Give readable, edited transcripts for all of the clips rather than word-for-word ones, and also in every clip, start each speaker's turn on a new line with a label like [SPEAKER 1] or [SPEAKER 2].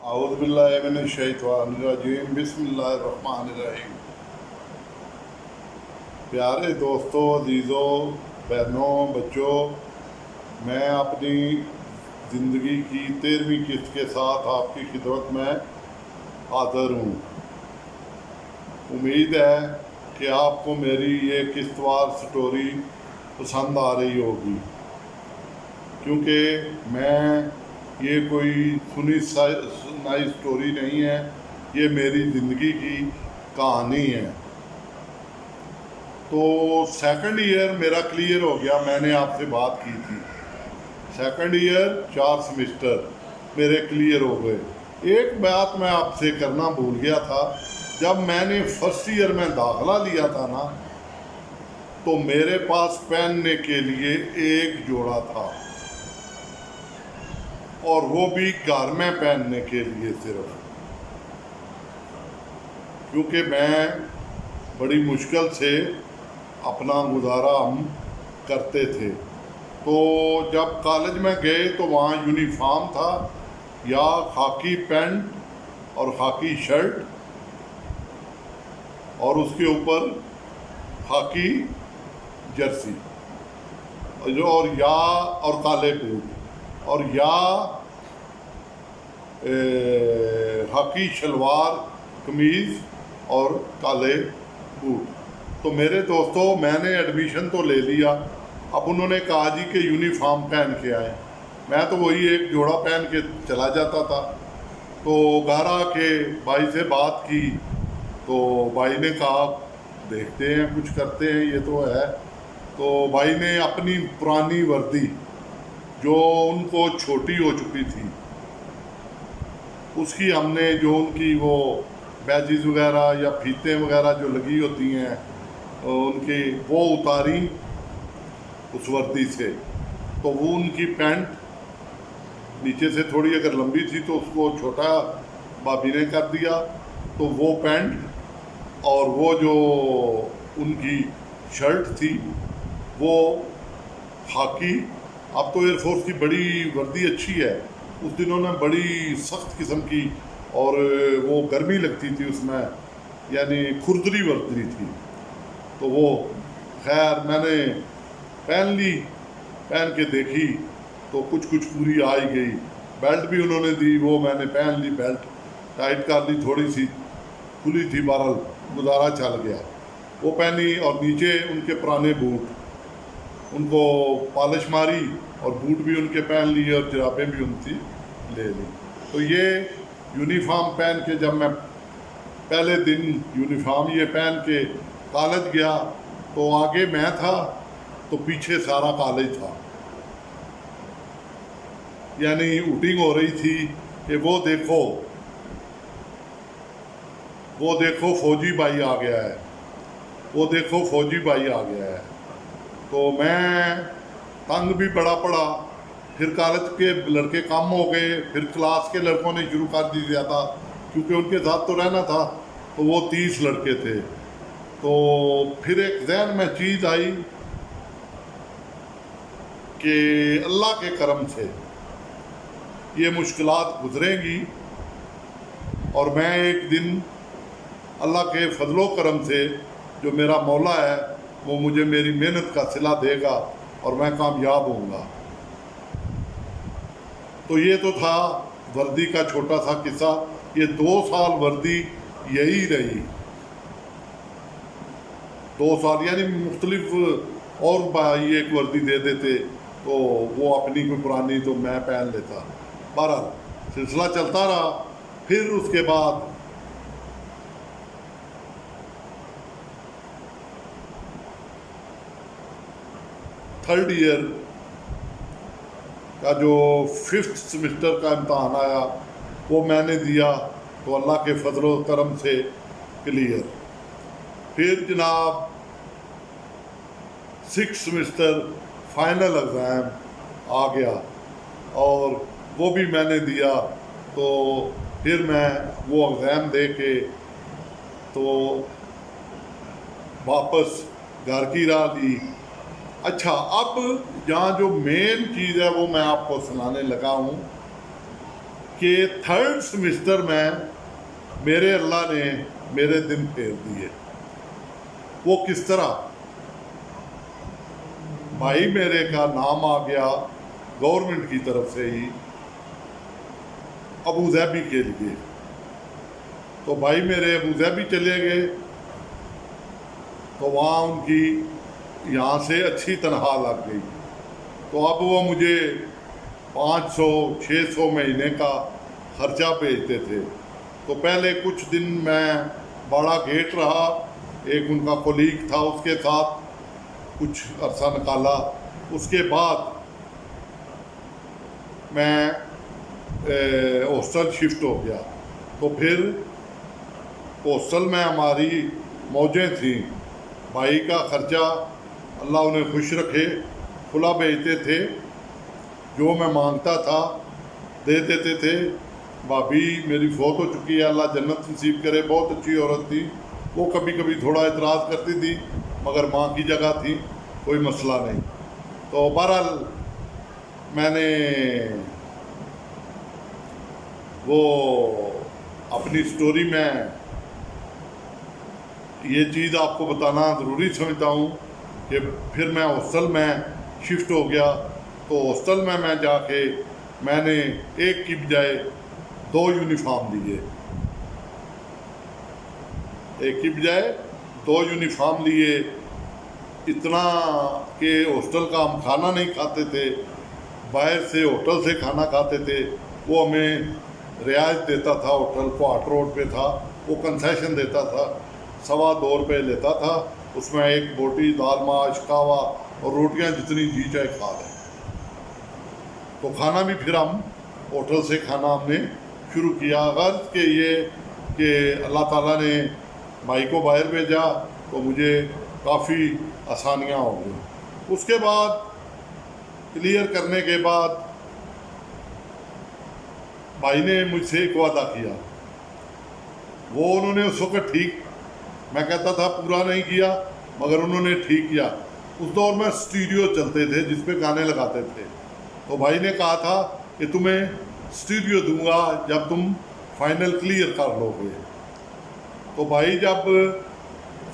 [SPEAKER 1] اعوذ باللہ من الشیطان الرجیم بسم اللہ الرحمن الرحیم۔ پیارے دوستوں، عزیزوں، بہنوں، بچوں، میں اپنی زندگی کی 13ویں قسط کے ساتھ آپ کی خدمت میں حاضر ہوں۔ امید ہے کہ آپ کو میری یہ قسط وار سٹوری پسند آ رہی ہوگی، کیونکہ میں یہ کوئی سنی سنائی سٹوری نہیں ہے، یہ میری زندگی کی کہانی ہے۔ تو سیکنڈ ایئر میرا کلیئر ہو گیا، میں نے آپ سے بات کی تھی۔ سیکنڈ ایئر 4 سیمسٹر میرے کلیئر ہو گئے۔ ایک بات میں آپ سے کرنا بھول گیا تھا، جب میں نے فرسٹ ایئر میں داخلہ لیا تھا نا، تو میرے پاس پہننے کے لیے ایک جوڑا تھا، اور وہ بھی گھر میں پہننے کے لیے صرف، کیونکہ میں بڑی مشکل سے اپنا گزارا ہم کرتے تھے۔ تو جب کالج میں گئے تو وہاں یونیفارم تھا، یا خاکی پینٹ اور خاکی شرٹ، اور اس کے اوپر خاکی جرسی، اور کالے بوٹ، اور یا خاکی شلوار قمیض اور کالے بوٹ۔ تو میرے دوستوں، میں نے ایڈمیشن تو لے لیا۔ اب انہوں نے کہا جی کہ یونیفارم پہن کے آئے، میں تو وہی ایک جوڑا پہن کے چلا جاتا تھا۔ تو گھر آ کے بھائی سے بات کی، تو بھائی نے کہا دیکھتے ہیں، کچھ کرتے ہیں، یہ تو ہے۔ تو بھائی نے اپنی پرانی وردی جو ان کو چھوٹی ہو چکی تھی، اس کی ہم نے جو ان کی وہ بیجز وغیرہ یا پھیتیں وغیرہ جو لگی ہوتی ہیں ان کی، وہ اتاری اس وردی سے۔ تو وہ ان کی پینٹ نیچے سے تھوڑی اگر لمبی تھی تو اس کو چھوٹا بھابھی نے کر دیا، تو وہ پینٹ اور وہ جو ان کی شرٹ تھی وہ خاکی۔ اب تو ایئر فورس کی بڑی وردی اچھی ہے، اس دنوں میں بڑی سخت قسم کی، اور وہ گرمی لگتی تھی اس میں، یعنی کھردری وردی تھی۔ تو وہ خیر میں نے پہن لی، پہن کے دیکھی تو کچھ پوری آ ہی گئی۔ بیلٹ بھی انہوں نے دی، وہ میں نے پہن لی، بیلٹ ٹائٹ کر لی، تھوڑی سی کھلی تھی، بہرحال گزارا چل گیا۔ وہ پہنی، اور نیچے ان کے پرانے بوٹ، ان کو پالش ماری، اور بوٹ بھی ان کے پہن لیے، اور جرابیں بھی ان کی لے لی۔ تو یہ یونیفارم پہن کے جب میں پہلے دن یونیفارم یہ پہن کے کالج گیا، تو آگے میں تھا تو پیچھے سارا کالج تھا، یعنی اوٹنگ ہو رہی تھی کہ وہ دیکھو فوجی بھائی آ گیا ہے، وہ دیکھو فوجی بھائی آ گیا ہے۔ تو میں تنگ بھی بڑا پڑا۔ پھر کالج کے لڑکے کم ہو گئے، پھر کلاس کے لڑکوں نے شروع کر دی زیادہ، کیونکہ ان کے ساتھ تو رہنا تھا، تو وہ 30 لڑکے تھے۔ تو پھر ایک ذہن میں چیز آئی کہ اللہ کے کرم سے یہ مشکلات گزریں گی، اور میں ایک دن اللہ کے فضل و کرم سے جو میرا مولا ہے وہ مجھے میری محنت کا صلہ دے گا، اور میں کامیاب ہوں گا۔ تو یہ تو تھا وردی کا چھوٹا سا قصہ۔ یہ 2 سال وردی یہی رہی، 2 سال، یعنی مختلف اور بھائی ایک وردی دے دیتے تو وہ اپنی کوئی پرانی تو میں پہن لیتا۔ بہرحال سلسلہ چلتا رہا۔ پھر اس کے بعد تھرڈ ایئر کا جو 5th سیمسٹر کا امتحان آیا، وہ میں نے دیا، تو اللہ کے فضل و کرم سے کلیئر۔ پھر جناب 6th سیمسٹر فائنل ایگزام آ گیا، اور وہ بھی میں نے دیا۔ تو پھر میں وہ ایگزام دے کے تو واپس گھر کی راہ لی۔ اچھا، اب یہاں جو مین چیز ہے وہ میں آپ کو سنانے لگا ہوں کہ 3rd سیمسٹر میں میرے اللہ نے میرے دن پھیر دیے۔ وہ کس طرح؟ بھائی میرے کا نام آ گیا گورنمنٹ کی طرف سے ہی ابو ظہبی کے لیے، تو بھائی میرے ابو ظہبی چلے گئے، تو وہاں ان کی یہاں سے اچھی تنخواہ لگ گئی، تو اب وہ مجھے 500-600 مہینے کا خرچہ بھیجتے تھے۔ تو پہلے کچھ دن میں بڑا گیٹ رہا، ایک ان کا کولیگ تھا، اس کے ساتھ کچھ عرصہ نکالا۔ اس کے بعد میں ہاسٹل شفٹ ہو گیا، تو پھر ہاسٹل میں ہماری موجیں تھیں، بھائی کا خرچہ اللہ انہیں خوش رکھے کھلا بھیجتے تھے، جو میں مانگتا تھا دے دیتے تھے۔ بھابھی میری فوت ہو چکی ہے، اللہ جنت نصیب کرے، بہت اچھی عورت تھی، وہ کبھی کبھی تھوڑا اعتراض کرتی تھی، مگر ماں کی جگہ تھی، کوئی مسئلہ نہیں۔ تو بہرحال میں نے وہ اپنی سٹوری میں یہ چیز آپ کو بتانا ضروری سمجھتا ہوں کہ پھر میں ہاسٹل میں شفٹ ہو گیا، تو ہاسٹل میں جا کے میں نے ایک کی بجائے 2 یونیفارم لیے، ایک کی بجائے 2 یونیفارم لیے، اتنا کہ ہاسٹل کا ہم کھانا نہیں کھاتے تھے، باہر سے ہوٹل سے کھانا کھاتے تھے، وہ ہمیں رعایت دیتا تھا، ہوٹل کوارٹر روڈ پہ تھا، وہ کنسیشن دیتا تھا، 2.25 روپے لیتا تھا، اس میں ایک بوٹی، دال ماش، کہوا اور روٹیاں جتنی جی چاہے کھا لیں۔ تو کھانا بھی پھر ہم ہوٹل سے کھانا ہم نے شروع کیا، غرض کہ یہ کہ اللہ تعالیٰ نے بھائی کو باہر بھیجا تو مجھے کافی آسانیاں ہو گئیں۔ اس کے بعد کلیئر کرنے کے بعد بھائی نے مجھ سے ایک وعدہ کیا، وہ انہوں نے اس وقت ٹھیک، میں کہتا تھا پورا نہیں کیا، مگر انہوں نے ٹھیک کیا۔ اس دور میں اسٹوڈیو چلتے تھے جس پہ گانے لگاتے تھے، تو بھائی نے کہا تھا کہ تمہیں اسٹوڈیو دوں گا جب تم فائنل کلیئر کر لو گے۔ تو بھائی جب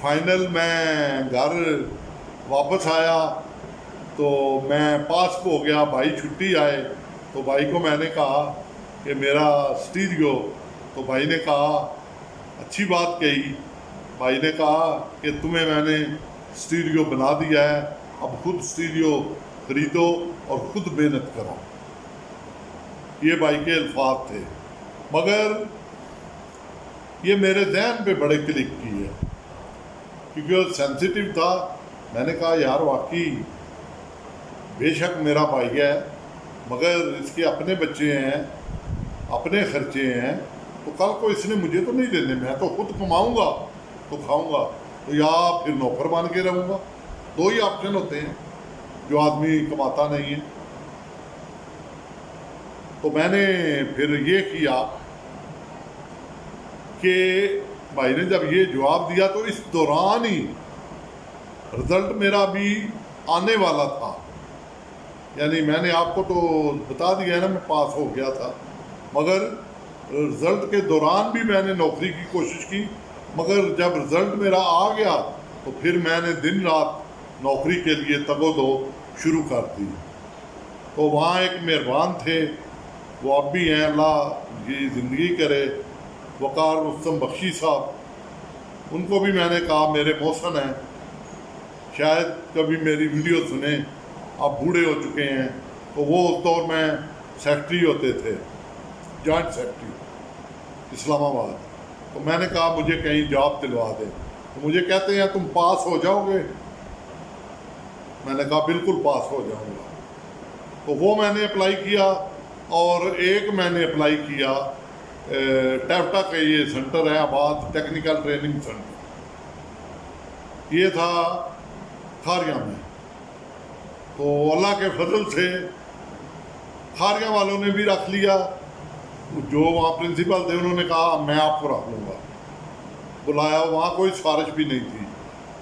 [SPEAKER 1] فائنل میں گھر واپس آیا تو میں پاس ہو گیا، بھائی چھٹی آئے، تو بھائی کو میں نے کہا کہ میرا اسٹوڈیو، تو بھائی نے کہا اچھی بات کہی، بھائی نے کہا کہ تمہیں میں نے اسٹوڈیو بنا دیا ہے، اب خود اسٹوڈیو خریدو اور خود محنت کرو۔ یہ بھائی کے الفاظ تھے، مگر یہ میرے ذہن پہ بڑے کلک کی ہے، کیونکہ وہ سینسیٹیو تھا۔ میں نے کہا یار واقعی بے شک میرا بھائی ہے، مگر اس کے اپنے بچے ہیں، اپنے خرچے ہیں، تو کل کو اس نے مجھے تو نہیں دینے، میں تو خود کماؤں گا تو کھاؤں گا، تو یا پھر نوکر بن کے رہوں گا۔ 2 ہی آپشن ہوتے ہیں جو آدمی کماتا نہیں ہے۔ تو میں نے پھر یہ کیا کہ بھائی نے جب یہ جواب دیا تو اس دوران ہی رزلٹ میرا بھی آنے والا تھا، یعنی میں نے آپ کو تو بتا دیا ہے نا میں پاس ہو گیا تھا، مگر رزلٹ کے دوران بھی میں نے نوکری کی کوشش کی، مگر جب رزلٹ میرا آ گیا تو پھر میں نے دن رات نوکری کے لیے تگ و دو شروع کر دی۔ تو وہاں ایک مہربان تھے، وہ اب بھی ہیں، اللہ کی زندگی کرے، وقار رستم بخشی صاحب، ان کو بھی میں نے کہا میرے محسن ہیں، شاید کبھی میری ویڈیو سنیں، اب بوڑھے ہو چکے ہیں، تو وہ اس دور میں سیکٹری ہوتے تھے، جوائنٹ سیکٹری اسلام آباد۔ تو میں نے کہا مجھے کہیں جاب دلوا دیں، تو مجھے کہتے ہیں تم پاس ہو جاؤ گے؟ میں نے کہا بالکل پاس ہو جاؤں گا۔ تو وہ میں نے اپلائی کیا، اور ایک میں نے اپلائی کیا ٹیفٹا کا، یہ سینٹر ہے آباد ٹیکنیکل ٹریننگ سینٹر، یہ تھا کھاریاں میں۔ تو اللہ کے فضل سے کھاریاں والوں نے بھی رکھ لیا، جو وہاں پرنسپل تھے انہوں نے کہا میں آپ کو رکھ لوں گا، بلایا، وہاں کوئی سفارش بھی نہیں تھی،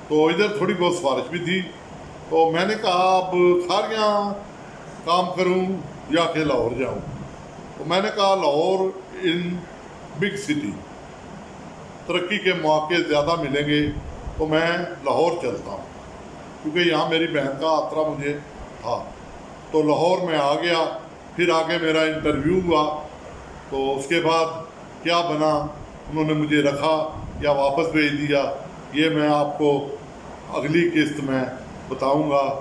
[SPEAKER 1] تو ادھر تھوڑی بہت سفارش بھی تھی۔ تو میں نے کہا اب کھاریاں کام کروں یا کہ لاہور جاؤں؟ تو میں نے کہا لاہور ان بگ سٹی ترقی کے مواقع زیادہ ملیں گے تو میں لاہور چلتا ہوں، کیونکہ یہاں میری بہن کا خاطرہ مجھے تھا۔ تو لاہور میں آ گیا، پھر آگے میرا انٹرویو ہوا، تو اس کے بعد کیا بنا، انہوں نے مجھے رکھا یا واپس بھیج دیا، یہ میں آپ کو اگلی قسط میں بتاؤں گا۔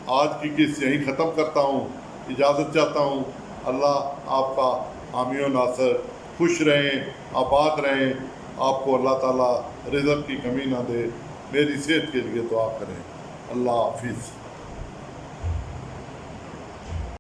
[SPEAKER 1] آج کی قسط یہیں ختم کرتا ہوں، اجازت چاہتا ہوں۔ اللہ آپ کا حامی و ناصر، خوش رہیں، آباد رہیں، آپ کو اللہ تعالیٰ رزق کی کمی نہ دے۔ میری صحت کے لیے دعا کریں۔ اللہ حافظ۔